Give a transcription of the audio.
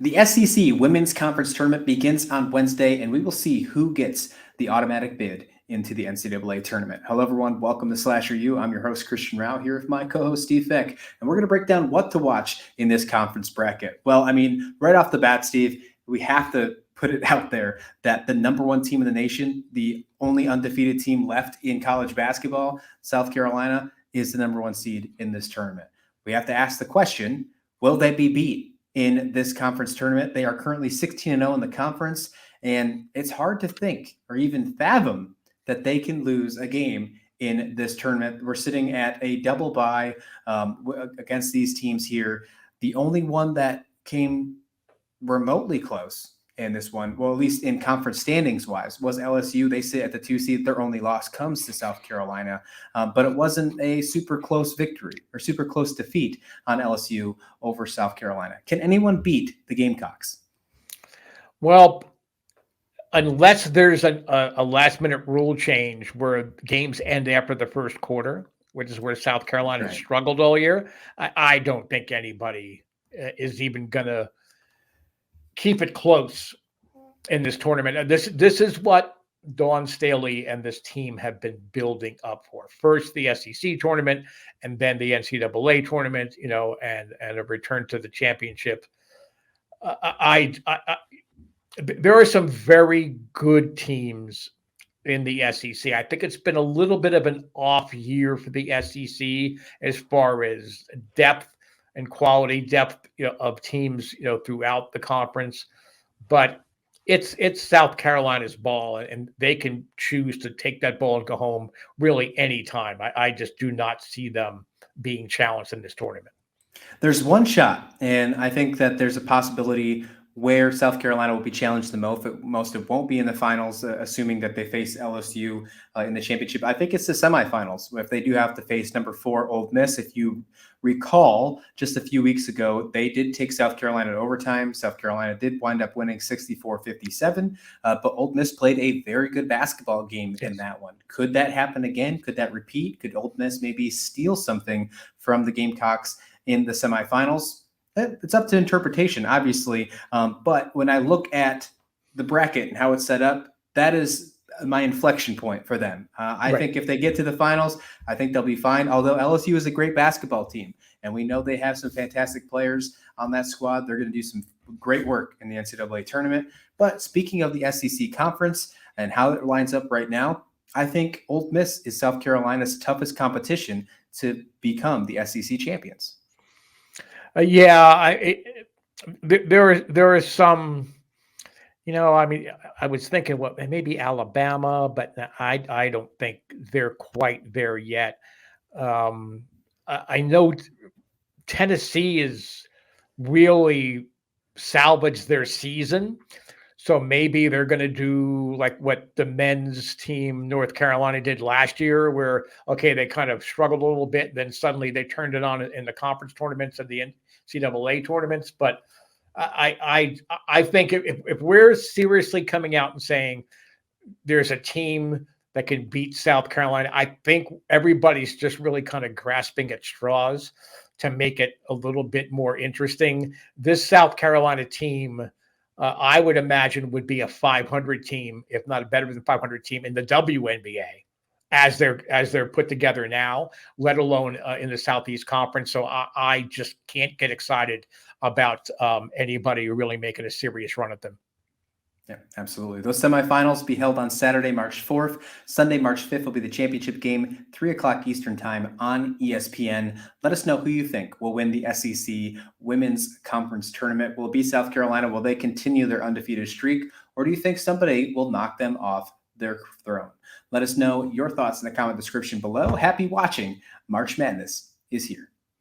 The SEC Women's Conference Tournament begins on Wednesday, and we will see who gets the automatic bid into the NCAA tournament. Hello, everyone. Welcome to Slasher U. I'm your host, Christian Rao, here with my co-host, Steve Feck, and we're going to break down what to watch in this conference bracket. Well, I mean, right off the bat, Steve, we have to put it out there that the number one team in the nation, the only undefeated team left in college basketball, South Carolina, is the number one seed in this tournament. We have to ask the question, will they be beat in this conference tournament? They are currently 16-0 in the conference, and it's hard to think or even fathom that they can lose a game in this tournament. We're sitting at a double bye against these teams here. The only one that came remotely close in this one, well, at least in conference standings wise, was LSU. They sit at the 2 seed. Their only loss comes to South Carolina, but it wasn't a super close victory or super close defeat on LSU over South Carolina. Can anyone beat the Gamecocks? Well, unless there's a last-minute rule change where games end after the first quarter, which is where South Carolina has struggled all year, I don't think anybody is even going to keep it close in this tournament. This is what Dawn Staley and this team have been building up for. First the SEC tournament, and then the NCAA tournament, and a return to the championship. There are some very good teams in the SEC. I think it's been a little bit of an off year for the SEC as far as depth and quality depth of teams throughout the conference, but it's South Carolina's ball, and they can choose to take that ball and go home really anytime. I just do not see them being challenged in this tournament. There's one shot, and I think that there's a possibility where South Carolina will be challenged the most. It won't be in the finals, assuming that they face LSU in the championship. I think it's the semifinals, if they do have to face number 4 Ole Miss. If you recall, just a few weeks ago, they did take South Carolina to overtime. South Carolina did wind up winning 64-57, but Ole Miss played a very good basketball game in that one. Could that happen again? Could that repeat? Could Ole Miss maybe steal something from the Gamecocks in the semifinals? It's up to interpretation, obviously. But when I look at the bracket and how it's set up, that is my inflection point for them. I think if they get to the finals, I think they'll be fine. Although LSU is a great basketball team, and we know they have some fantastic players on that squad. They're going to do some great work in the NCAA tournament. But speaking of the SEC conference and how it lines up right now, I think Ole Miss is South Carolina's toughest competition to become the SEC champions. There are some, I was thinking, maybe Alabama, but I don't think they're quite there yet. I know Tennessee is really salvaged their season. So maybe they're going to do like what the men's team, North Carolina, did last year, where, they kind of struggled a little bit. Then suddenly they turned it on in the conference tournaments and the NCAA tournaments. But I think if we're seriously coming out and saying there's a team that can beat South Carolina, I think everybody's just really kind of grasping at straws to make it a little bit more interesting. This South Carolina team, I would imagine, would be a 500 team, if not a better than 500 team in the WNBA as they're put together now, let alone in the Southeast Conference. So I just can't get excited about anybody really making a serious run at them. Yeah, absolutely. Those semifinals be held on Saturday, March 4th. Sunday, March 5th will be the championship game, 3 o'clock Eastern time on ESPN. Let us know who you think will win the SEC Women's Conference Tournament. Will it be South Carolina? Will they continue their undefeated streak? Or do you think somebody will knock them off their throne? Let us know your thoughts in the comment description below. Happy watching. March Madness is here.